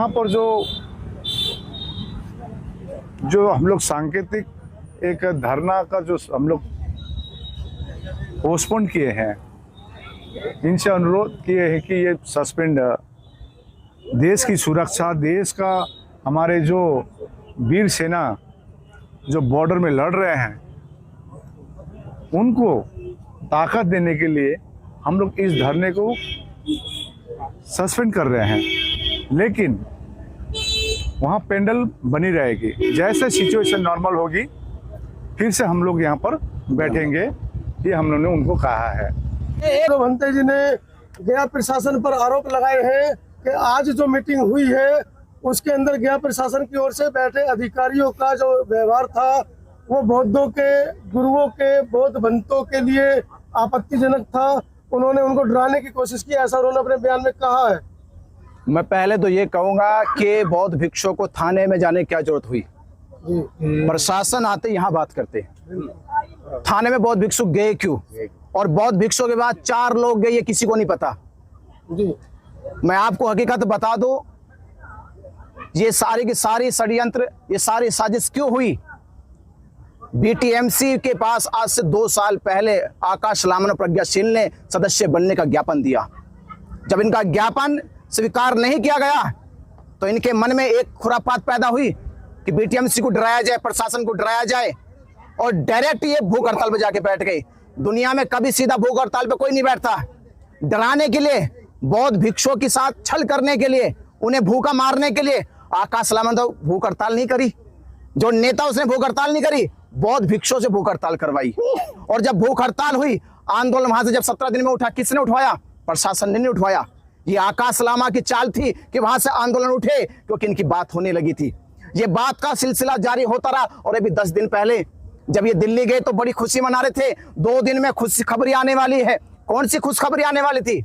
यहाँ पर जो हम लोग सांकेतिक एक धरना का जो हम लोग पोस्टपोन किए हैं, इनसे अनुरोध किए हैं कि ये सस्पेंड, देश की सुरक्षा, देश का हमारे जो वीर सेना जो बॉर्डर में लड़ रहे हैं उनको ताकत देने के लिए हम लोग इस धरने को सस्पेंड कर रहे हैं। लेकिन वहाँ पेंडल बनी रहेगी, जैसे सिचुएशन नॉर्मल होगी फिर से हम लोग यहाँ पर बैठेंगे, ये हम लोगों ने उनको कहा है। भंते जी ने गया प्रशासन पर आरोप लगाए हैं कि आज जो मीटिंग हुई है उसके अंदर गया प्रशासन की ओर से बैठे अधिकारियों का जो व्यवहार था वो बौद्धों के, गुरुओं के, बौद्ध भंतों के लिए आपत्तिजनक था। उन्होंने उनको डराने की कोशिश की, ऐसा उन्होंने अपने बयान में कहा है। मैं पहले तो ये कहूंगा कि बौद्ध भिक्षुओं को थाने में जाने की क्या जरूरत हुई। प्रशासन आते यहाँ बात करते, थाने में बौद्ध भिक्षु गए क्यों, और बौद्ध भिक्षुओं के बाद 4 लोग गए ये किसी को नहीं पता जी। मैं आपको हकीकत बता दूं, ये सारी की सारी षड्यंत्र, ये सारी साजिश क्यों हुई। बीटीएमसी के पास आज से 2 साल पहले आकाश लामन और प्रज्ञाशील ने सदस्य बनने का ज्ञापन दिया। जब इनका ज्ञापन स्वीकार नहीं किया गया तो इनके मन में एक खुरापात पैदा हुई कि बीटीएमसी को डराया जाए, प्रशासन को डराया जाए, और डायरेक्ट ये भूख हड़ताल पे जाके बैठ गए। दुनिया में कभी सीधा भूख हड़ताल पे कोई नहीं बैठता। डराने के लिए, बौद्ध भिक्षुओं के साथ छल करने के लिए, उन्हें भूखा मारने के लिए आकाश लामन तो भूख हड़ताल नहीं करी, जो नेता उसने भूख हड़ताल नहीं करी, बौद्ध भिक्षुओं से भूख हड़ताल करवाई। और जब भूख हड़ताल हुई, आंदोलन वहां से जब 17 दिन में उठा, किसने उठवाया? प्रशासन ने नहीं उठवाया। ये आकाश लामा की चाल थी कि वहां से आंदोलन उठे क्योंकि इनकी बात होने लगी थी। ये बात का सिलसिला जारी होता रहा। और अभी 10 दिन पहले जब ये दिल्ली गए तो बड़ी खुशी मना रहे थे, 2 दिन में खुशखबरी आने वाली है। कौन सी खुशखबरी आने वाली थी?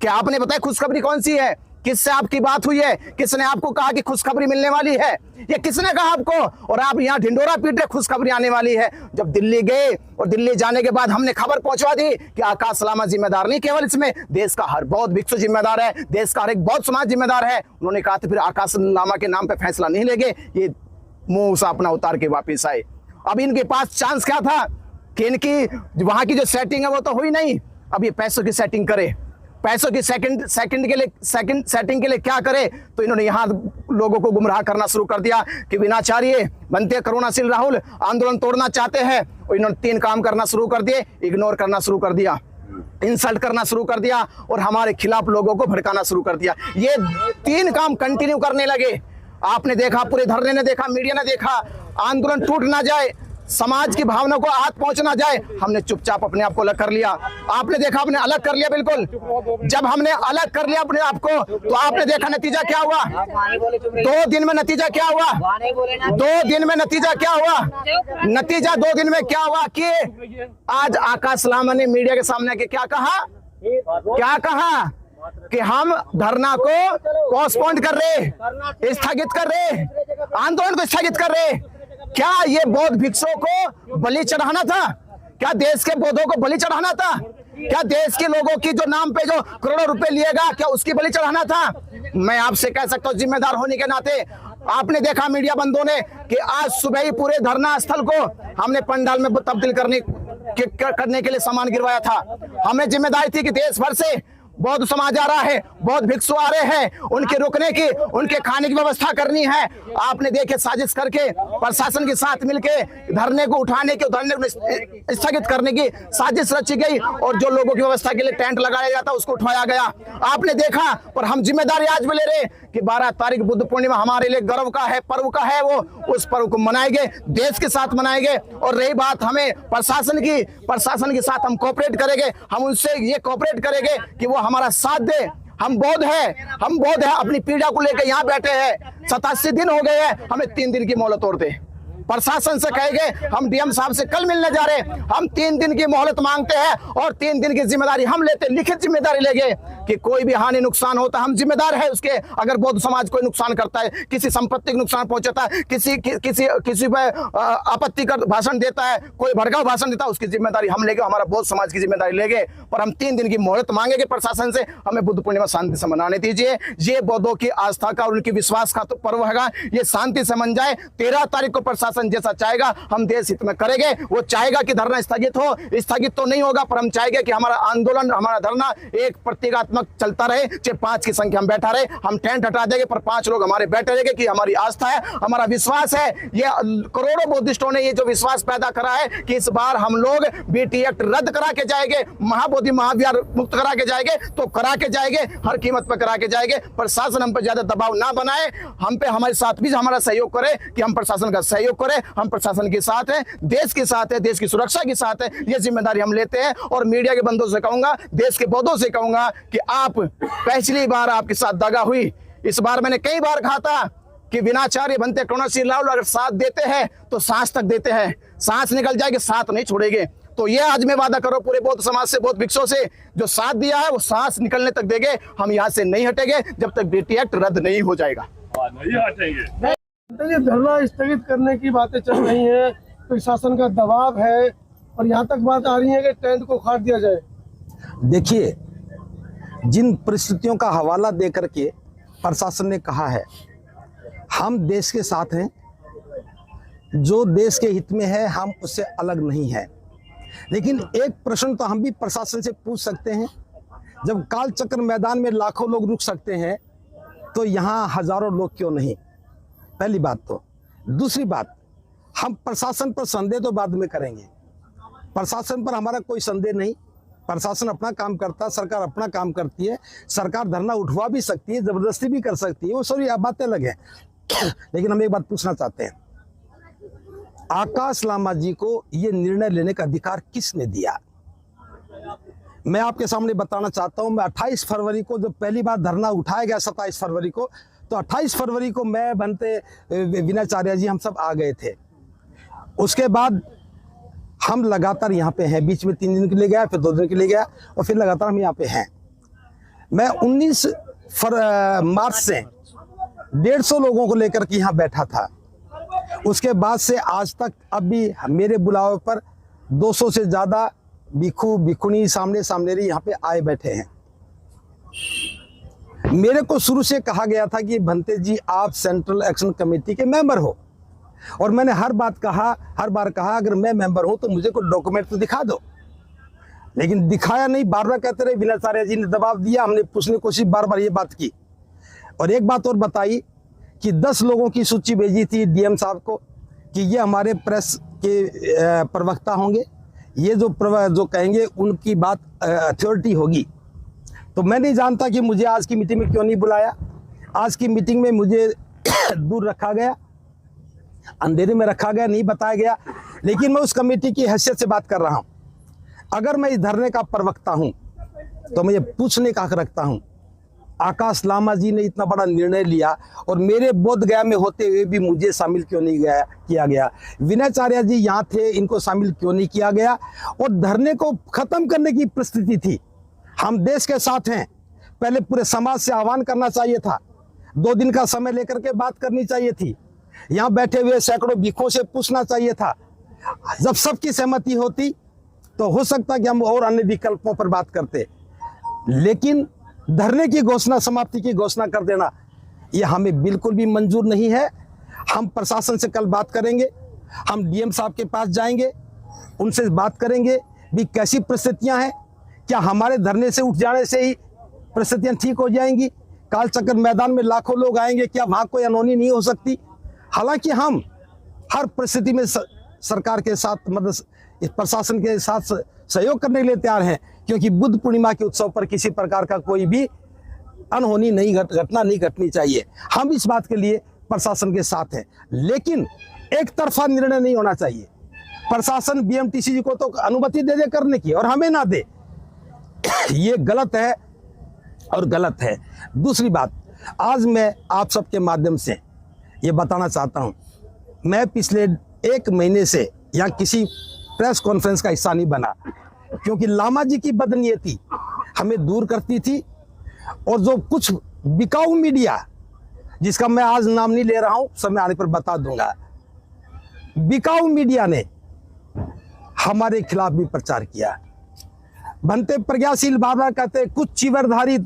क्या आपने बताया खुशखबरी कौन सी है? किससे आपकी बात हुई है? किसने आपको कहा कि खुशखबरी मिलने वाली है? ये किसने कहा आपको? और आप यहाँ ढिंडोरा पीट रहे खुशखबरी आने वाली है। जब दिल्ली गए और दिल्ली जाने के बाद हमने खबर पहुंचवा दी कि आकाश लामा जिम्मेदार नहीं, केवल इसमें देश का हर बौद्ध भिक्षु जिम्मेदार है, देश का हर एक बौद्ध समाज जिम्मेदार है। उन्होंने कहा तो फिर आकाश लामा के नाम पे फैसला नहीं लेंगे। ये मुंह से अपना उतार के वापिस आए। अब इनके पास चांस क्या था कि इनकी वहां की जो सेटिंग है वो तो हुई नहीं, अब ये पैसों की सेटिंग करे। पैसों की सेकंड सेटिंग के लिए क्या करे? तो इन्होंने यहाँ लोगों को गुमराह करना शुरू कर दिया कि विनाचार्य बनते करुणाशील राहुल आंदोलन तोड़ना चाहते हैं। और इन्होंने 3 काम करना शुरू कर दिए। इग्नोर करना शुरू कर दिया, इंसल्ट करना शुरू कर दिया, और हमारे खिलाफ लोगों को भड़काना शुरू कर दिया। ये 3 काम कंटिन्यू करने लगे। आपने देखा, पूरे धरने ने देखा, मीडिया ने देखा, आंदोलन टूट ना जाए, समाज की भावना को हाथ पहुंच ना जाए, हमने चुपचाप अपने आप को अलग कर लिया। आपने देखा, आपने अलग कर लिया। बिल्कुल, जब हमने अलग कर लिया अपने आप को तो आपने देखा नतीजा क्या हुआ। 2 दिन में नतीजा क्या हुआ? 2 दिन में नतीजा क्या हुआ? नतीजा 2 दिन में क्या हुआ कि आज आकाश लामा ने मीडिया के सामने आके क्या कहा? क्या कहा कि हम धरना को पोस्टपोन कर रहे, स्थगित कर रहे, आंदोलन को स्थगित कर रहे। क्या ये बौद्ध भिक्षुओं को बलि चढ़ाना था? क्या देश के बौद्धों को बलि चढ़ाना था? क्या देश के लोगों की जो नाम पे जो करोड़ों रुपए लिएगा, क्या उसकी बलि चढ़ाना था? मैं आपसे कह सकता हूँ जिम्मेदार होने के नाते, आपने देखा मीडिया बंदों ने कि आज सुबह ही पूरे धरना स्थल को हमने पंडाल में तब्दील करने के लिए सामान गिरवाया था। हमें जिम्मेदारी थी कि देश भर से बौद्ध समाज आ रहा है, बौद्ध भिक्षु आ रहे हैं, उनके रुकने की, उनके खाने की व्यवस्था करनी है। आपने देखे साजिश करके प्रशासन के साथ मिलके धरने को उठाने की, धरने को स्थगित करने की साजिश रची गई, और जो लोगों की व्यवस्था के लिए टेंट लगाया जाता उसको उठाया गया। आपने देखा, पर हम जिम्मेदारी आज भी ले रहे कि 12 तारीख बुद्ध पूर्णिमा हमारे लिए गर्व का है, पर्व का है। वो उस पर्व को मनाएंगे, देश के साथ मनाएंगे। और रही बात हमें प्रशासन के साथ हम कोऑपरेट करेंगे, हम उनसे ये कोऑपरेट करेंगे कि वो हमारा साथ दे। हम बौद्ध है, अपनी पीड़ा को लेकर यहाँ बैठे हैं। 87 दिन हो गए हैं, हमें 3 दिन की मोहलत और दे। प्रशासन से कहेंगे, हम डीएम साहब से कल मिलने जा रहे हैं, हम 3 दिन की मोहलत मांगते हैं और 3 दिन की जिम्मेदारी हम लेते, लिखित जिम्मेदारी लेंगे कि कोई भी हानि नुकसान होता है हम जिम्मेदार है उसके। अगर बौद्ध समाज कोई नुकसान करता है, किसी संपत्ति को नुकसान पहुंचाता है, किसी पे आपत्तिकर भाषण देता है, कोई भड़काऊ भाषण देता है, उसकी जिम्मेदारी हम लेंगे, हमारा बौद्ध समाज की जिम्मेदारी लेंगे। पर हम 3 दिन की मोहलत मांगेंगे प्रशासन से, हमें बुद्ध पूर्णिमा शांति से मनाने दीजिए। ये बौद्धों की आस्था का और उनकी विश्वास का तो पर्व है, ये शांति से मन जाए। 13 तारीख को प्रशासन जैसा चाहेगा हम देश हित में करेंगे। वो चाहेगा कि धरना स्थगित हो, स्थगित तो नहीं होगा, पर हम चाहेंगे कि हमारा आंदोलन, हमारा धरना एक प्रतीकात्मक चलता रहे। चाहे 5 की संख्या में बैठा रहे, हम टेंट हटा देंगे पर 5 लोग हमारे बैठे रहेंगे कि हमारी आस्था है, हमारा विश्वास है। ये करोड़ों बुद्धिस्टों ने ये जो विश्वास पैदा करा है कि इस बार हम लोग बीटी एक्ट रद्द करा के जाएंगे, महाबोधि महाविहार मुक्त करा के जाएंगे, तो करा के जाएंगे, हर कीमत पर करा के जाएंगे। प्रशासन हम पर ज्यादा दबाव ना बनाए, हम पे हमारे साथ भी हमारा सहयोग करे कि हम प्रशासन का सहयोग करें। हम प्रशासन के साथ हैं, देश के साथ है, देश की सुरक्षा के साथ है, ये जिम्मेदारी हम लेते हैं। और मीडिया के बंदों से कहूंगा, देश के बौद्धों से कहूंगा कि आप पिछली बार आपके साथ दगा हुई, इस बार मैंने कई बार कहा था कि विनाचार्य बनते करुणाशील राहुल अगर साथ देते हैं तो सांस तक देते हैं, सांस निकल जाएगी, साथ नहीं छोड़ेंगे। तो ये आज मैं वादा करो पूरे बौद्ध समाज से, बौद्ध भिक्षुओं से, जो साथ दिया है वो सांस निकलने तक देंगे। हम यहाँ से नहीं हटेंगे जब तक बीटी एक्ट रद्द नहीं हो जाएगा। नहीं हटेंगे। ये धरना स्थगित करने की बातें चल रही हैं, प्रशासन का दबाव है और यहाँ तक बात आ रही है कि टेंट को उखाड़ दिया जाए। देखिए, जिन परिस्थितियों का हवाला दे करके प्रशासन ने कहा है हम देश के साथ हैं, जो देश के हित में है हम उससे अलग नहीं है। लेकिन एक प्रश्न तो हम भी प्रशासन से पूछ सकते हैं, जब काल चक्र मैदान में लाखों लोग रुक सकते हैं तो यहाँ हजारों लोग क्यों नहीं? पहली बात तो। दूसरी बात, हम प्रशासन पर संदेह तो बाद में करेंगे, प्रशासन पर हमारा कोई संदेह नहीं। प्रशासन अपना काम करता है, सरकार अपना काम करती है। सरकार धरना उठवा भी सकती है, जबरदस्ती भी कर सकती है, वो सारी बातें अलग है। लेकिन हम एक बात पूछना चाहते हैं, आकाश लामा जी को ये निर्णय लेने का अधिकार किसने दिया? मैं आपके सामने बताना चाहता हूं, मैं 28 फरवरी को जब पहली बार धरना उठाया गया, 27 फरवरी को, तो 28 फरवरी को मैं बनते विनाचार्य जी हम सब आ गए थे। उसके बाद हम लगातार यहाँ पे हैं, बीच में 3 दिन के लिए गया, फिर 2 दिन के लिए गया और फिर लगातार हम यहाँ पे हैं। मैं 19 मार्च से 150 लोगों को लेकर के यहाँ बैठा था। उसके बाद से आज तक अब भी मेरे बुलावे पर 200 से ज़्यादा भिक्षु भिक्षुणी सामने यहाँ पे आए बैठे हैं। मेरे को शुरू से कहा गया था कि भंते जी आप सेंट्रल एक्शन कमेटी के मेंबर हो, और मैंने हर बार कहा अगर मैं मेंबर हूं तो मुझे कोई डॉक्यूमेंट तो दिखा दो, लेकिन दिखाया नहीं। बार बार कहते रहे, विनाचार्य जी ने दबाव दिया, हमने पूछने की कोशिश बार बार ये बात की। और एक बात और बताई कि 10 लोगों की सूची भेजी थी डीएम साहब को कि ये हमारे प्रेस के प्रवक्ता होंगे, ये जो कहेंगे उनकी बात अथॉरिटी होगी। तो मैं नहीं जानता कि मुझे आज की मीटिंग में क्यों नहीं बुलाया। आज की मीटिंग में मुझे दूर रखा गया, अंधेरे में रखा गया, नहीं बताया गया। लेकिन मैं उस कमेटी की हैसियत से बात कर रहा हूं। अगर मैं इस धरने का प्रवक्ता हूं तो मैं ये पूछने का हक रखता हूं, आकाश लामा जी ने इतना बड़ा निर्णय लिया और मेरे बोध गया में होते हुए भी मुझे शामिल क्यों नहीं किया गया? विनाचार्य जी यहाँ थे, इनको शामिल क्यों नहीं किया गया? और धरने को खत्म करने की परिस्थिति थी। हम देश के साथ हैं, पहले पूरे समाज से आह्वान करना चाहिए था, 2 दिन का समय लेकर के बात करनी चाहिए थी। यहाँ बैठे हुए सैकड़ों भिक्षुओं से पूछना चाहिए था। जब सबकी सहमति होती तो हो सकता कि हम और अन्य विकल्पों पर बात करते, लेकिन धरने की घोषणा, समाप्ति की घोषणा कर देना, ये हमें बिल्कुल भी मंजूर नहीं है। हम प्रशासन से कल बात करेंगे, हम डीएम साहब के पास जाएंगे, उनसे बात करेंगे भी कैसी परिस्थितियां हैं, क्या हमारे धरने से उठ जाने से ही परिस्थितियां ठीक हो जाएंगी? काल चक्र मैदान में लाखों लोग आएंगे, क्या वहां कोई अनहोनी नहीं हो सकती? हालांकि हम हर परिस्थिति में सरकार के साथ, मतलब इस प्रशासन के साथ सहयोग करने के लिए तैयार हैं, क्योंकि बुद्ध पूर्णिमा के उत्सव पर किसी प्रकार का कोई भी अनहोनी घटना नहीं घटनी चाहिए। हम इस बात के लिए प्रशासन के साथ हैं, लेकिन एक तरफा निर्णय नहीं होना चाहिए। प्रशासन बीएमटीसी जी को तो अनुमति दे करने की और हमें ना दे, ये गलत है और गलत है। दूसरी बात, आज मैं आप सबके माध्यम से ये बताना चाहता हूं, मैं पिछले 1 महीने से यहाँ किसी प्रेस कॉन्फ्रेंस का हिस्सा नहीं बना, क्योंकि लामा जी की बदनीयती हमें दूर करती थी। और जो कुछ बिकाऊ मीडिया, जिसका मैं आज नाम नहीं ले रहा हूं, समय आने पर बता दूंगा, बिकाऊ मीडिया ने हमारे खिलाफ भी प्रचार किया। बनते प्रज्ञाशील बाबा कहते कुछ चीवरधारी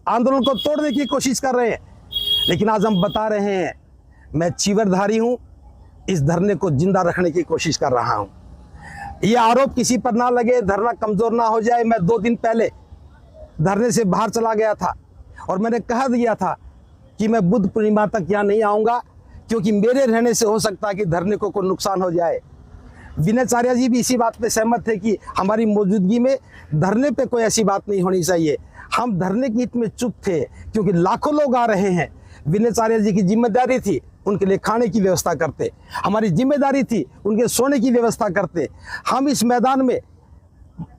आंदोलन को तोड़ने की कोशिश कर रहे हैं, लेकिन आज हम बता रहे हैं मैं चीवरधारी हूं, इस धरने को जिंदा रखने की कोशिश कर रहा हूं। यह आरोप किसी पर ना लगे, धरना कमजोर ना हो जाए। मैं 2 दिन पहले धरने से बाहर चला गया था और मैंने कह दिया था कि मैं बुद्ध पूर्णिमा तक यहाँ नहीं आऊँगा, क्योंकि मेरे रहने से हो सकता है कि धरने को कोई नुकसान हो जाए। विनयचार्य जी भी इसी बात पे सहमत थे कि हमारी मौजूदगी में धरने पे कोई ऐसी बात नहीं होनी चाहिए। हम धरने के हित में चुप थे, क्योंकि लाखों लोग आ रहे हैं। विनयचार्य जी की जिम्मेदारी थी उनके लिए खाने की व्यवस्था करते, हमारी जिम्मेदारी थी उनके सोने की व्यवस्था करते। हम इस मैदान में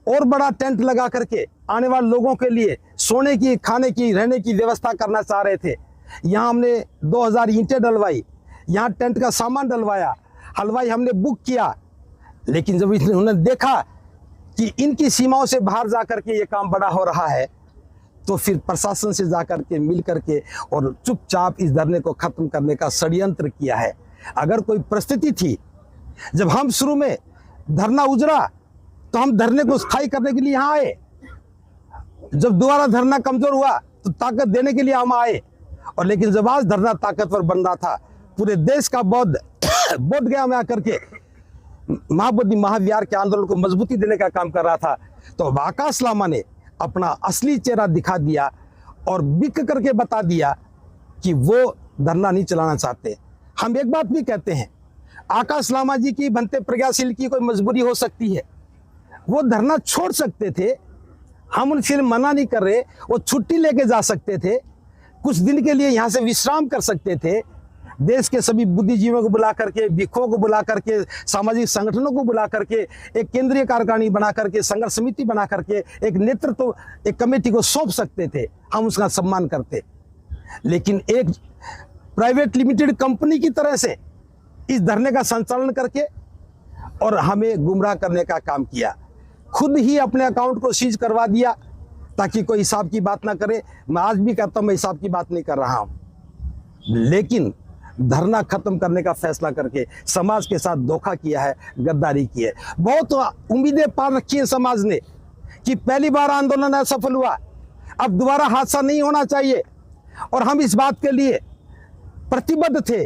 और बड़ा टेंट लगा करके आने वाले लोगों के लिए सोने की, खाने की, रहने की व्यवस्था करना चाह रहे थे। यहाँ हमने 2000 ईंटें डलवाई, यहाँ टेंट का सामान डलवाया, हलवाई हमने बुक किया। लेकिन जब उन्होंने देखा कि इनकी सीमाओं से बाहर जा करके ये काम बड़ा हो रहा है, तो फिर प्रशासन से जाकर के मिल करके और चुपचाप इस धरने को खत्म करने का षड्यंत्र किया है। अगर कोई परिस्थिति थी, जब हम शुरू में धरना उजड़ा तो हम धरने को स्थायी करने के लिए यहाँ आए। जब दोबारा धरना कमजोर हुआ तो ताकत देने के लिए हम आए। और लेकिन जब आज धरना ताकतवर बन रहा था, पूरे देश का बोध गया में आकर के महाबोधि महाविहार के आंदोलन को मजबूती देने का काम कर रहा था, तो आकाश लामा ने अपना असली चेहरा दिखा दिया और बिक करके बता दिया कि वो धरना नहीं चलाना चाहते। हम एक बात भी कहते हैं, आकाश लामा जी की, बनते प्रज्ञाशील की कोई मजबूरी हो सकती है, वो धरना छोड़ सकते थे, हम उनसे मना नहीं कर रहे। वो छुट्टी लेके जा सकते थे, कुछ दिन के लिए यहाँ से विश्राम कर सकते थे। देश के सभी बुद्धिजीवियों को बुला करके, भिक्षुओं को बुला करके, सामाजिक संगठनों को बुला करके एक केंद्रीय कार्यकारिणी बना करके, संघर्ष समिति बना करके एक नेतृत्व, एक कमेटी को सौंप सकते थे, हम उसका सम्मान करते। लेकिन एक प्राइवेट लिमिटेड कंपनी की तरह से इस धरने का संचालन करके और हमें गुमराह करने का काम किया। खुद ही अपने अकाउंट को सीज करवा दिया ताकि कोई हिसाब की बात ना करे। मैं आज भी कहता हूं मैं हिसाब की बात नहीं कर रहा हूं, लेकिन धरना खत्म करने का फैसला करके समाज के साथ धोखा किया है, गद्दारी की है। बहुत उम्मीदें पार रखी है समाज ने कि पहली बार आंदोलन असफल हुआ, अब दोबारा हादसा नहीं होना चाहिए। और हम इस बात के लिए प्रतिबद्ध थे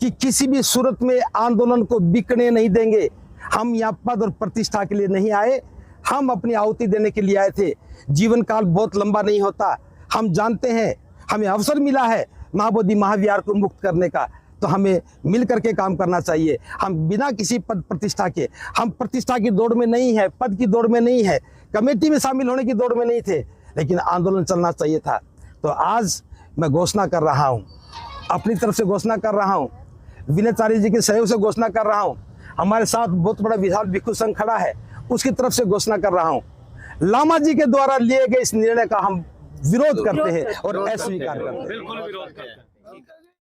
कि किसी भी सूरत में आंदोलन को बिकने नहीं देंगे। हम यहाँ पद और प्रतिष्ठा के लिए नहीं आए, हम अपनी आहुति देने के लिए आए थे। जीवन काल बहुत लंबा नहीं होता, हम जानते हैं। हमें अवसर मिला है महाबोधि महाविहार को मुक्त करने का, तो हमें मिल करके काम करना चाहिए। हम बिना किसी पद प्रतिष्ठा के, हम प्रतिष्ठा की दौड़ में नहीं है, पद की दौड़ में नहीं है, कमेटी में शामिल होने की दौड़ में नहीं थे, लेकिन आंदोलन चलना चाहिए था। तो आज मैं घोषणा कर रहा हूँ, अपनी तरफ से घोषणा कर रहा हूँ, विनयचार्य जी के सहयोग से घोषणा कर रहा हूँ, हमारे साथ बहुत बड़ा विशाल भिक्षु संघ खड़ा है, उसकी तरफ से घोषणा कर रहा हूँ, लामा जी के द्वारा लिए गए इस निर्णय का हम विरोध करते हैं और अस्वीकार करते हैं। बिल्कुल विरोध करते हैं।